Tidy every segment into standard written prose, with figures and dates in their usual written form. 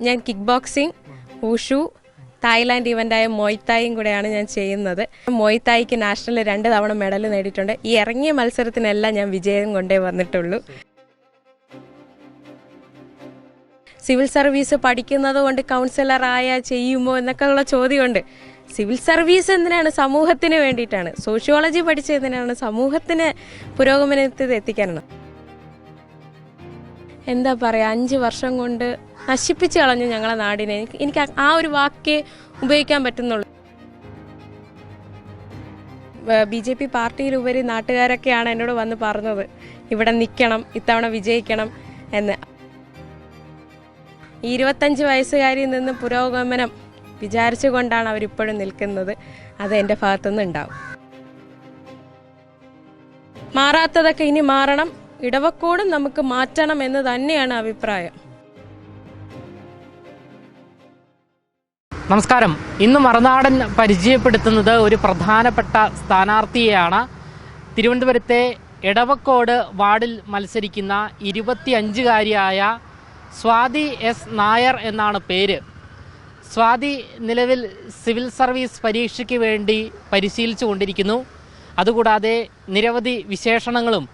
ഞാൻ kick boxing, ഊഷു, Thailand ഇവൻ്റായ മൊയ്ത്തായും കൂടെയാണ് ഞാൻ ചെയ്യുന്നത്. മൊയ്ത്തായിക്ക് നാഷണൽ 2 തവണ മെഡൽ നേടിയിട്ടുണ്ട്. ഈ ഇറങ്ങിയ മത്സരത്തിനെല്ലാം ഞാൻ വിജയം കൊണ്ടേ വന്നിട്ടുള്ളൂ. സിവിൽ സർവീസ് പഠിക്കുന്നത് കൊണ്ട് കൗൺസിലറായ ചെയ്യുമോ എന്നൊക്കെ ഉള്ള ചോദ്യമുണ്ട്. സിവിൽ സർവീസ് എന്തിനാണ്? സമൂഹത്തിന് വേണ്ടിയിട്ടാണ്. സോഷ്യോളജി പഠിച്ചതിനാണ് സമൂഹത്തിന് പുരോഗമനത്തിൽ എത്തിക്കാനാണ്. എന്താ പറയുക, 5 വർഷം കൊണ്ട് നശിപ്പിച്ച് കളഞ്ഞു ഞങ്ങളെ നാടിനെ. എനിക്ക് ആ ഒരു വാക്കേ ഉപയോഗിക്കാൻ പറ്റുന്നുള്ളൂ. BJP പാർട്ടിയിലുപരി നാട്ടുകാരൊക്കെയാണ് എന്നോട് വന്ന് പറഞ്ഞത് ഇവിടെ നിൽക്കണം, ഇത്തവണ വിജയിക്കണം എന്ന്. ഈ 25 വയസ്സുകാരിൽ നിന്ന് പുരോഗമനം വിചാരിച്ചുകൊണ്ടാണ് അവരിപ്പോഴും നിൽക്കുന്നത്. അത് എൻ്റെ ഭാഗത്തുനിന്ന് ഉണ്ടാവും. മാറാത്തതൊക്കെ ഇനി മാറണം. ഇടവക്കോടും നമുക്ക് മാറ്റണം എന്ന് തന്നെയാണ് അഭിപ്രായം. നമസ്കാരം. ഇന്ന് മറുനാടൻ പരിചയപ്പെടുത്തുന്നത് ഒരു പ്രധാനപ്പെട്ട സ്ഥാനാർത്ഥിയെയാണ്. തിരുവനന്തപുരത്തെ എടവക്കോട് വാർഡിൽ മത്സരിക്കുന്ന 25-കാരിയായ സ്വാതി എസ് നായർ എന്നാണ് പേര്. സ്വാതി നിലവിൽ സിവിൽ സർവീസ് പരീക്ഷയ്ക്ക് വേണ്ടി പരിശീലിച്ചു കൊണ്ടിരിക്കുന്നു. അതുകൂടാതെ നിരവധി വിശേഷണങ്ങളും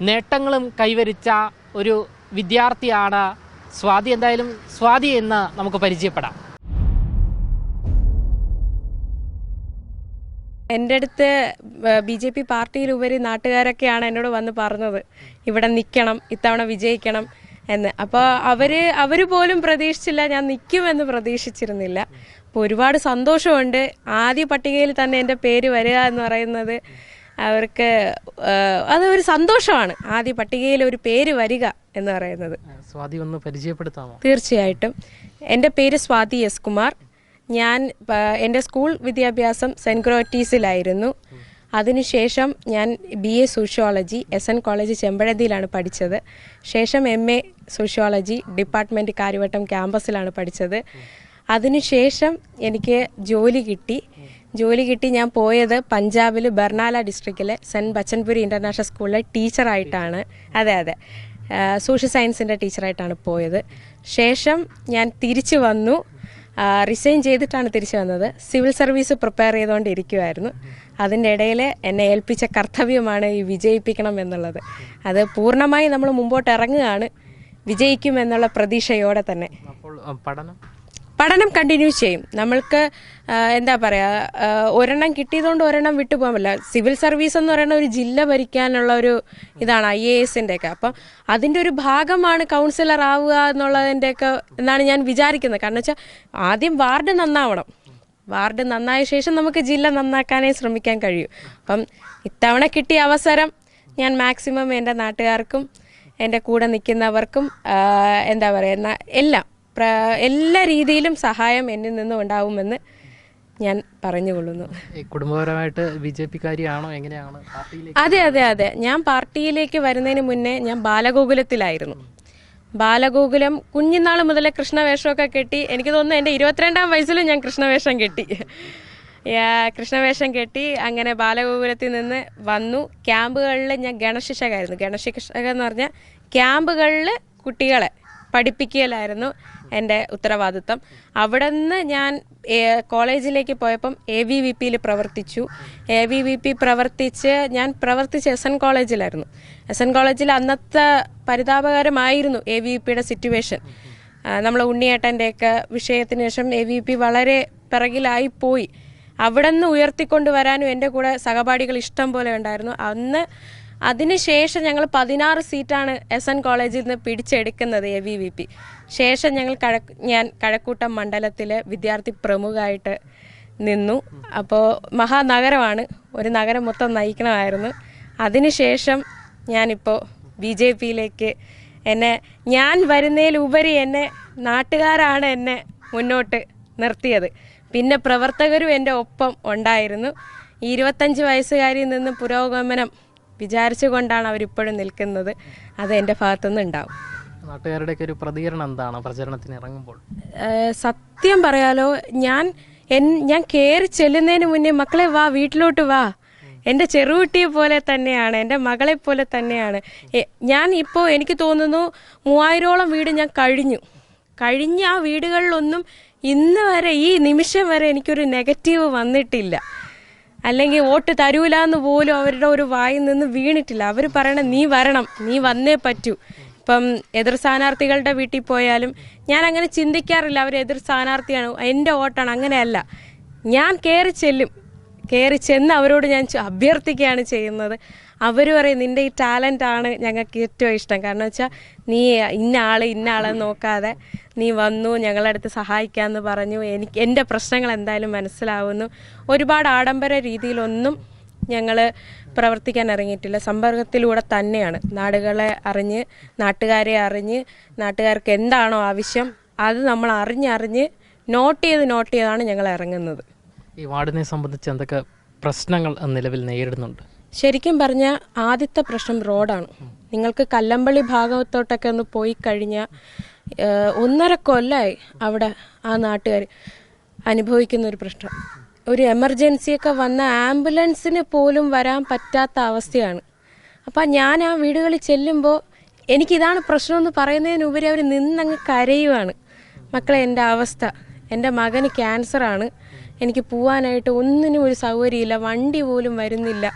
നേട്ടങ്ങളും കൈവരിച്ച ഒരു വിദ്യാർത്ഥിയാണ് സ്വാതി. എന്തായാലും സ്വാതി എന്ന് നമുക്ക് പരിചയപ്പെടാം. എൻ്റെ അടുത്ത് BJP പാർട്ടിയിലുപരി നാട്ടുകാരൊക്കെയാണ് എന്നോട് വന്ന് പറഞ്ഞത് ഇവിടെ നിൽക്കണം, ഇത്തവണ വിജയിക്കണം എന്ന്. അപ്പോൾ അവർ പോലും പ്രതീക്ഷിച്ചില്ല, ഞാൻ നിൽക്കുമെന്ന് പ്രതീക്ഷിച്ചിരുന്നില്ല. അപ്പോൾ ഒരുപാട് സന്തോഷമുണ്ട്. ആദ്യ പട്ടികയിൽ തന്നെ എൻ്റെ പേര് വരിക എന്ന് പറയുന്നത് അവർക്ക് അതൊരു സന്തോഷമാണ്. ആദ്യ പട്ടികയിൽ ഒരു പേര് വരിക എന്ന് പറയുന്നത്. സ്വാതി ഒന്ന് പരിചയപ്പെടുത്താമോ? തീർച്ചയായിട്ടും. എൻ്റെ പേര് സ്വാതി എസ് കുമാർ. ഞാൻ എൻ്റെ സ്കൂൾ വിദ്യാഭ്യാസം സെൻറ്റ് ഗ്രോറ്റീസിലായിരുന്നു. അതിനുശേഷം ഞാൻ BA സോഷ്യോളജി SN കോളേജ് ചെമ്പഴന്തിയിലാണ് പഠിച്ചത്. ശേഷം MA സോഷ്യോളജി ഡിപ്പാർട്ട്മെൻറ്റ് കാര്യവട്ടം ക്യാമ്പസിലാണ് പഠിച്ചത്. അതിനുശേഷം എനിക്ക് ജോലി കിട്ടി. ഞാൻ പോയത് പഞ്ചാബിൽ ബർണാല ഡിസ്ട്രിക്റ്റിലെ സെൻറ്റ് ബച്ചൻപുരി ഇൻ്റർനാഷണൽ സ്കൂളിലെ ടീച്ചറായിട്ടാണ്. അതെ സോഷ്യൽ സയൻസിൻ്റെ ടീച്ചറായിട്ടാണ് പോയത്. ശേഷം ഞാൻ തിരിച്ചു വന്നു. റിസൈൻ ചെയ്തിട്ടാണ് തിരിച്ചു വന്നത്. സിവിൽ സർവീസ് പ്രിപ്പയർ ചെയ്തുകൊണ്ടിരിക്കുമായിരുന്നു. അതിൻ്റെ ഇടയിൽ എന്നെ ഏൽപ്പിച്ച കർത്തവ്യമാണ് ഈ വിജയിപ്പിക്കണം എന്നുള്ളത്. അത് പൂർണ്ണമായി നമ്മൾ മുമ്പോട്ട് ഇറങ്ങുകയാണ്, വിജയിക്കുമെന്നുള്ള പ്രതീക്ഷയോടെ തന്നെ. പഠനം കണ്ടിന്യൂ ചെയ്യും. നമ്മൾക്ക് എന്താ പറയുക, ഒരെണ്ണം കിട്ടിയതുകൊണ്ട് ഒരെണ്ണം വിട്ടുപോകാൻ പറ്റില്ല. സിവിൽ സർവീസ് എന്ന് പറയുന്ന ഒരു ജില്ല ഭരിക്കാനുള്ള ഒരു ഇതാണ് IAS-ൻ്റെയൊക്കെ. അപ്പം അതിൻ്റെ ഒരു ഭാഗമാണ് കൗൺസിലർ ആവുക എന്നുള്ളതിൻ്റെയൊക്കെ എന്നാണ് ഞാൻ വിചാരിക്കുന്നത്. കാരണം വെച്ചാൽ ആദ്യം വാർഡ് നന്നാവണം. വാർഡ് നന്നായ ശേഷം നമുക്ക് ജില്ല നന്നാക്കാനേ ശ്രമിക്കാൻ കഴിയും. അപ്പം ഇത്തവണ കിട്ടിയ അവസരം ഞാൻ മാക്സിമം എൻ്റെ നാട്ടുകാർക്കും എൻ്റെ കൂടെ നിൽക്കുന്നവർക്കും എന്താ പറയുന്ന എല്ലാ രീതിയിലും സഹായം എന്നിൽ നിന്നും ഉണ്ടാവുമെന്ന് ഞാൻ പറഞ്ഞുകൊള്ളുന്നു. കുടുംബപരമായിട്ട് BJP-കാരിയാണോ? എങ്ങനെയാണ്? അതെ. ഞാൻ പാർട്ടിയിലേക്ക് വരുന്നതിന് മുന്നേ ഞാൻ ബാലഗോകുലത്തിലായിരുന്നു. ബാലഗോകുലം കുഞ്ഞുനാൾ മുതലേ കൃഷ്ണവേഷമൊക്കെ കെട്ടി. എനിക്ക് തോന്നുന്നു എൻ്റെ 22-ാം വയസ്സിലും ഞാൻ കൃഷ്ണവേഷം കെട്ടി. അങ്ങനെ ബാലഗോകുലത്തിൽ നിന്ന് വന്നു. ക്യാമ്പുകളിൽ ഞാൻ ഗണശിക്ഷകമായിരുന്നു. ഗണശിക്ഷക എന്ന് പറഞ്ഞാൽ ക്യാമ്പുകളിൽ കുട്ടികളെ പഠിപ്പിക്കലായിരുന്നു എൻ്റെ ഉത്തരവാദിത്വം. അവിടെ നിന്ന് ഞാൻ കോളേജിലേക്ക് പോയപ്പം AVVP-യിൽ പ്രവർത്തിച്ചു. AVVP പ്രവർത്തിച്ച് ഞാൻ SN കോളേജിലായിരുന്നു. SN കോളേജിൽ അന്നത്തെ പരിതാപകരമായിരുന്നു AVVP-യുടെ സിറ്റുവേഷൻ. നമ്മൾ ഉണ്ണിയേട്ടൻ്റെയൊക്കെ വിഷയത്തിന് ശേഷം AVVP വളരെ പിറകിലായിപ്പോയി. അവിടെ നിന്ന് ഉയർത്തിക്കൊണ്ടുവരാനും എൻ്റെ കൂടെ സഹപാഠികൾ ഇഷ്ടം പോലെ ഉണ്ടായിരുന്നു. അതിനുശേഷം ഞങ്ങൾ 16 സീറ്റാണ് SN കോളേജിൽ നിന്ന് പിടിച്ചെടുക്കുന്നത് AVVP. ശേഷം ഞാൻ കഴക്കൂട്ടം മണ്ഡലത്തിൽ വിദ്യാർത്ഥി പ്രമുഖമായിട്ട് നിന്നു. അപ്പോൾ മഹാനഗരമാണ്, ഒരു നഗരം മൊത്തം നയിക്കണമായിരുന്നു. അതിനുശേഷം ഞാനിപ്പോൾ BJP-യിലേക്ക് ഞാൻ വരുന്നതിലുപരി എന്നെ നാട്ടുകാരാണ് എന്നെ മുന്നോട്ട് നിർത്തിയത്. പിന്നെ പ്രവർത്തകരും എൻ്റെ ഒപ്പം ഉണ്ടായിരുന്നു. ഈ 25 വയസ്സുകാരിൽ നിന്ന് പുരോഗമനം വിചാരിച്ചുകൊണ്ടാണ് അവരിപ്പോഴും നിൽക്കുന്നത്. അത് എൻ്റെ ഭാഗത്തുനിന്ന് ഉണ്ടാവും. നാട്ടുകാരുടെയൊക്കെ ഒരു പ്രതികരണം എന്താണ് പ്രചരണത്തിന് ഇറങ്ങുമ്പോൾ? സത്യം പറയാലോ, ഞാൻ കയറി ചെല്ലുന്നതിന് മുന്നേ മക്കളെ വാ, വീട്ടിലോട്ട് വാ, എൻ്റെ ചെറുകുട്ടിയെ പോലെ തന്നെയാണ്, എൻ്റെ മകളെ പോലെ തന്നെയാണ്. ഞാൻ ഇപ്പോൾ എനിക്ക് തോന്നുന്നു 3000-ഓളം വീട് ഞാൻ കഴിഞ്ഞ ആ വീടുകളിലൊന്നും ഇന്ന് വരെ ഈ നിമിഷം വരെ എനിക്കൊരു നെഗറ്റീവ് വന്നിട്ടില്ല. അല്ലെങ്കിൽ വോട്ട് തരൂല എന്ന് പോലും അവരുടെ ഒരു വായിൽ നിന്ന് വീണിട്ടില്ല. അവർ പറയണ നീ വരണം, നീ വന്നേ പറ്റൂ. ഇപ്പം എതിർ സ്ഥാനാർത്ഥികളുടെ വീട്ടിൽ പോയാലും ഞാൻ അങ്ങനെ ചിന്തിക്കാറില്ല അവർ എതിർ സ്ഥാനാർത്ഥിയാണ്, എൻ്റെ വോട്ടാണ്, അങ്ങനെയല്ല. ഞാൻ കയറി ചെന്ന് അവരോട് ഞാൻ അഭ്യർത്ഥിക്കുകയാണ് ചെയ്യുന്നത്. അവർ പറയും നിൻ്റെ ഈ ടാലൻ്റാണ് ഞങ്ങൾക്ക് ഏറ്റവും ഇഷ്ടം. കാരണം വെച്ചാൽ നീ ഇന്ന ആളെന്ന് നോക്കാതെ നീ വന്നു ഞങ്ങളുടെ അടുത്ത് സഹായിക്കാമെന്ന് പറഞ്ഞു. എൻ്റെ പ്രശ്നങ്ങൾ എന്തായാലും മനസ്സിലാവുന്നു. ഒരുപാട് ആഡംബര രീതിയിലൊന്നും ഞങ്ങൾ പ്രവർത്തിക്കാൻ ഇറങ്ങിയിട്ടില്ല. സമ്പർക്കത്തിലൂടെ തന്നെയാണ് നാടുകളെ അറിഞ്ഞ്, നാട്ടുകാരെ അറിഞ്ഞ്, നാട്ടുകാർക്ക് എന്താണോ ആവശ്യം അത് നമ്മൾ അറിഞ്ഞ് നോട്ട് ചെയ്താണ് ഞങ്ങൾ ഇറങ്ങുന്നത്. ഈ വാർഡിനെ സംബന്ധിച്ച് എന്തൊക്കെ പ്രശ്നങ്ങൾ നിലവിൽ നേരിടുന്നുണ്ട്? ശരിക്കും പറഞ്ഞാൽ ആദ്യത്തെ പ്രശ്നം റോഡാണ്. നിങ്ങൾക്ക് കല്ലമ്പള്ളി ഭാഗത്തോട്ടൊക്കെ ഒന്ന് പോയി കഴിഞ്ഞാൽ 1.5 കൊല്ലമായി അവിടെ ആ നാട്ടുകാർ അനുഭവിക്കുന്ന ഒരു പ്രശ്നം. ഒരു എമർജൻസിയൊക്കെ വന്ന ആംബുലൻസിന് പോലും വരാൻ പറ്റാത്ത അവസ്ഥയാണ്. അപ്പം ഞാൻ ആ വീടുകളിൽ ചെല്ലുമ്പോൾ എനിക്കിതാണ് പ്രശ്നമെന്ന് പറയുന്നതിനുപരി അവർ നിന്നങ്ങ് കരയുവാണ്. മക്കളെ, എൻ്റെ അവസ്ഥ, എൻ്റെ മകന് ക്യാൻസറാണ്, എനിക്ക് പോവാനായിട്ട് ഒന്നിനും ഒരു സൗകര്യമില്ല, വണ്ടി പോലും വരുന്നില്ല.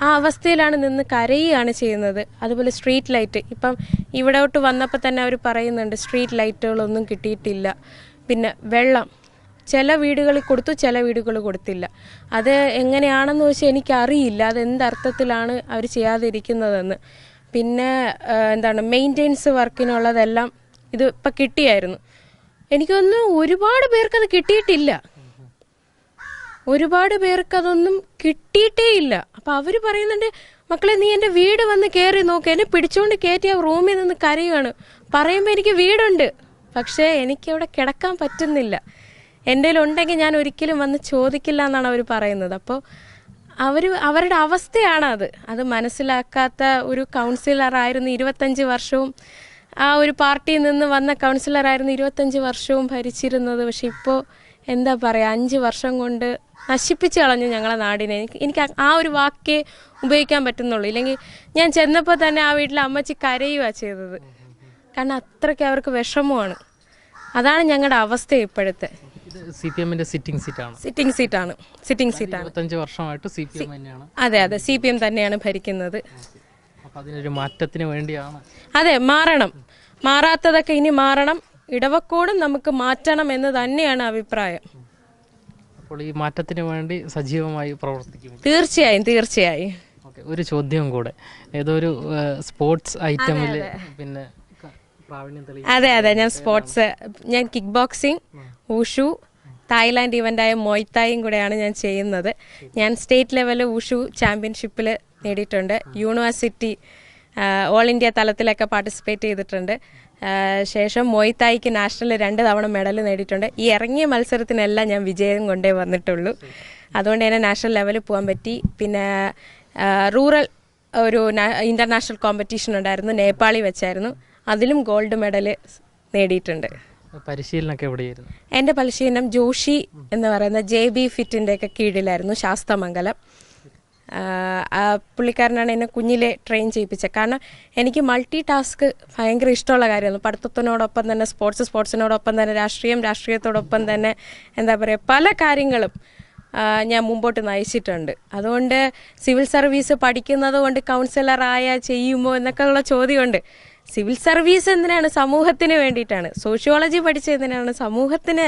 ആ അവസ്ഥയിലാണ് നിന്ന് കരയുകയാണ് ചെയ്യുന്നത്. അതുപോലെ സ്ട്രീറ്റ് ലൈറ്റ്, ഇപ്പം ഇവിടോട്ട് വന്നപ്പോൾ തന്നെ അവർ പറയുന്നുണ്ട് സ്ട്രീറ്റ് ലൈറ്റുകളൊന്നും കിട്ടിയിട്ടില്ല. പിന്നെ വെള്ളം ചില വീടുകളിൽ കൊടുത്തു, ചില വീടുകൾ കൊടുത്തില്ല. അത് എങ്ങനെയാണെന്ന് വെച്ചാൽ എനിക്കറിയില്ല അതെന്തർത്ഥത്തിലാണ് അവർ ചെയ്യാതിരിക്കുന്നതെന്ന്. പിന്നെ മെയിൻ്റെനൻസ് വർക്കിനുള്ളതെല്ലാം ഇത് ഇപ്പം കിട്ടിയായിരുന്നു. എനിക്കൊന്നും ഒരുപാട് പേർക്കത് കിട്ടിയിട്ടില്ല, ഒരുപാട് പേർക്ക് അതൊന്നും കിട്ടിയിട്ടേ ഇല്ല. അപ്പം അവർ പറയുന്നുണ്ട് മക്കളെ നീ എൻ്റെ വീട് വന്ന് കയറി നോക്ക്. എന്നെ പിടിച്ചുകൊണ്ട് കയറ്റി ആ റൂമിൽ നിന്ന് കരയുകയാണ്. പറയുമ്പോൾ എനിക്ക് വീടുണ്ട്, പക്ഷേ എനിക്കവിടെ കിടക്കാൻ പറ്റുന്നില്ല. എൻ്റെ ഉണ്ടെങ്കിൽ ഞാൻ ഒരിക്കലും വന്ന് ചോദിക്കില്ല എന്നാണ് അവർ പറയുന്നത്. അപ്പോൾ അവരുടെ അവസ്ഥയാണ് അത് മനസ്സിലാക്കാത്ത ഒരു കൗൺസിലറായിരുന്നു 25 വർഷവും, ആ ഒരു പാർട്ടിയിൽ നിന്ന് വന്ന കൗൺസിലറായിരുന്നു 25 വർഷവും ഭരിച്ചിരുന്നത്. പക്ഷെ ഇപ്പോൾ എന്താ പറയുക, 5 വർഷം കൊണ്ട് നശിപ്പിച്ച് കളഞ്ഞു ഞങ്ങളെ നാടിനെ. എനിക്ക് ആ ഒരു വാക്കേ ഉപയോഗിക്കാൻ പറ്റുന്നുള്ളൂ. ഇല്ലെങ്കിൽ ഞാൻ ചെന്നപ്പോൾ തന്നെ ആ വീട്ടിലെ അമ്മച്ചി കരയുകയാണ് ചെയ്തത്. കാരണം അത്രയ്ക്ക് അവർക്ക് വിഷമമാണ്. അതാണ് ഞങ്ങളുടെ അവസ്ഥ ഇപ്പോഴത്തെ. CPM-ന്റെ സിറ്റിംഗ് സീറ്റാണ്. 25 വർഷമായിട്ട് CPM തന്നെയാണ്. അതെ, CPM തന്നെയാണ് ഭരിക്കുന്നത്. അപ്പോൾ അതിനൊരു മാറ്റത്തിന് വേണ്ടിയാണ്. അതെ, മാറാത്തതൊക്കെ ഇനി മാറണം. ഇടവക്കോടും നമുക്ക് മാറ്റണം എന്ന് തന്നെയാണ് അഭിപ്രായം. അപ്പോൾ ഈ മാറ്റത്തിന് വേണ്ടി സജീവമായി പ്രവർത്തിക്കും. തീർച്ചയായും. ഓക്കെ, ഒരു ചോദ്യം കൂടെ. ഏതോ ഒരു സ്പോർട്സ് ഐറ്റമിൽ പിന്നെ പ്രാവീണ്യം തെളിയിച്ചു. അതെ, ഞാൻ കിക്ക് ബോക്സിങ്, ഊഷു, തായ്ലാൻഡ് ഇവൻ്റായ മൊയ്ത്തായും കൂടെയാണ് ഞാൻ ചെയ്യുന്നത്. ഞാൻ സ്റ്റേറ്റ് ലെവൽ ഊഷു ചാമ്പ്യൻഷിപ്പിൽ നേടിയിട്ടുണ്ട്. യൂണിവേഴ്സിറ്റി ഓൾ ഇന്ത്യ തലത്തിലൊക്കെ പാർട്ടിസിപ്പേറ്റ് ചെയ്തിട്ടുണ്ട്. ശേഷം മൊയ്ത്തായിക്ക് നാഷണൽ 2 തവണ മെഡൽ നേടിയിട്ടുണ്ട്. ഈ ഇറങ്ങിയ മത്സരത്തിനെല്ലാം ഞാൻ വിജയം കൊണ്ടേ വന്നിട്ടുള്ളൂ. അതുകൊണ്ട് തന്നെ നാഷണൽ ലെവലിൽ പോകാൻ പറ്റി. പിന്നെ റൂറൽ ഒരു ഇൻ്റർനാഷണൽ കോമ്പറ്റീഷൻ ഉണ്ടായിരുന്നു, നേപ്പാളിൽ വെച്ചായിരുന്നു. അതിലും ഗോൾഡ് മെഡൽ നേടിയിട്ടുണ്ട്. പരിശീലനമൊക്കെ എവിടെയായിരുന്നു? എൻ്റെ പരിശീലനം ജോഷി എന്ന് പറയുന്ന JB ഫിറ്റിൻ്റെ ഒക്കെ കീഴിലായിരുന്നു, ശാസ്തമംഗലം. പുള്ളിക്കാരനാണ് എന്നെ കുഞ്ഞിലെ ട്രെയിൻ ചെയ്യിപ്പിച്ചത്. കാരണം എനിക്ക് മൾട്ടി ടാസ്ക് ഭയങ്കര ഇഷ്ടമുള്ള കാര്യമായിരുന്നു. പഠിത്തത്തിനോടൊപ്പം തന്നെ സ്പോർട്സിനോടൊപ്പം തന്നെ രാഷ്ട്രീയത്തോടൊപ്പം തന്നെ പല കാര്യങ്ങളും ഞാൻ മുമ്പോട്ട് നയിച്ചിട്ടുണ്ട്. അതുകൊണ്ട് സിവിൽ സർവീസ് പഠിക്കുന്നത് കൊണ്ട് കൗൺസിലറായ ചെയ്യുമോ എന്നൊക്കെ ഉള്ള ചോദ്യമുണ്ട്. സിവിൽ സർവീസ് എന്തിനാണ്? സമൂഹത്തിന് വേണ്ടിയിട്ടാണ്. സോഷ്യോളജി പഠിച്ചത് എന്തിനാണ്? സമൂഹത്തിന്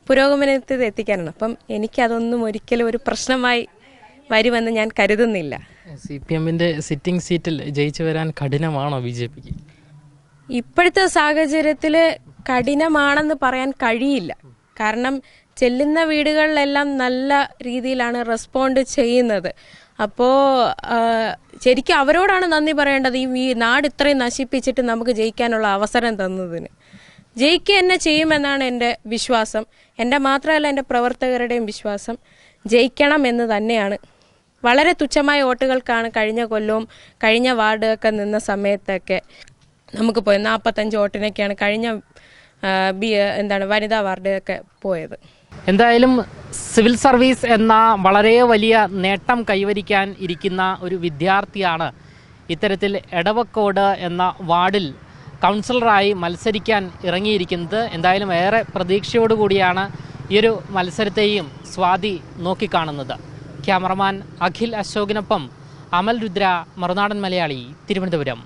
പുരോഗമനത്തിൽ എത്തിക്കാനാണ്. അപ്പം എനിക്കതൊന്നും ഒരിക്കലും ഒരു പ്രശ്നമായി വരുമെന്ന് ഞാൻ കരുതുന്നില്ല. CPM-ന്റെ സിറ്റിംഗ് സീറ്റിൽ ജയിച്ചു വരാൻ കഠിനമാണോ BJPക്ക്? ഇപ്പോഴത്തെ സാഹചര്യത്തിൽ കഠിനമാണെന്ന് പറയാൻ കഴിയില്ല. കാരണം ചെല്ലുന്ന വീടുകളിലെല്ലാം നല്ല രീതിയിലാണ് റെസ്പോണ്ട് ചെയ്യുന്നത്. അപ്പോൾ ശരിക്കും അവരോടാണ് നന്ദി പറയേണ്ടത്. ഈ നാട് ഇത്രയും നശിപ്പിച്ചിട്ട് നമുക്ക് ജയിക്കാനുള്ള അവസരം തന്നതിന്. ജയിക്കുക തന്നെ ചെയ്യുമെന്നാണ് എൻ്റെ വിശ്വാസം. എൻ്റെ മാത്രമല്ല എൻ്റെ പ്രവർത്തകരുടെയും വിശ്വാസം. ജയിക്കണം എന്ന് തന്നെയാണ്. വളരെ തുച്ഛമായ വോട്ടുകൾക്കാണ് കഴിഞ്ഞ കൊല്ലവും കഴിഞ്ഞ വാർഡൊക്കെ നിന്ന സമയത്തൊക്കെ നമുക്ക് പോയത്. 45 വോട്ടിനൊക്കെയാണ് കഴിഞ്ഞ വനിതാ വാർഡൊക്കെ പോയത്. എന്തായാലും സിവിൽ സർവീസ് എന്ന വളരെ വലിയ നേട്ടം കൈവരിക്കാൻ ഇരിക്കുന്ന ഒരു വിദ്യാർത്ഥിയാണ് ഇത്തരത്തിൽ എടവക്കോട് എന്ന വാർഡിൽ കൗൺസിലറായി മത്സരിക്കാൻ ഇറങ്ങിയിരിക്കുന്നത്. എന്തായാലും ഏറെ പ്രതീക്ഷയോടുകൂടിയാണ് ഈ ഒരു മത്സരത്തെയും സ്വാതി നോക്കിക്കാണുന്നത്. ക്യാമറമാൻ അഖിൽ അശോകിനൊപ്പം അമൽ രുദ്ര, മറുനാടൻ മലയാളി, തിരുവനന്തപുരം.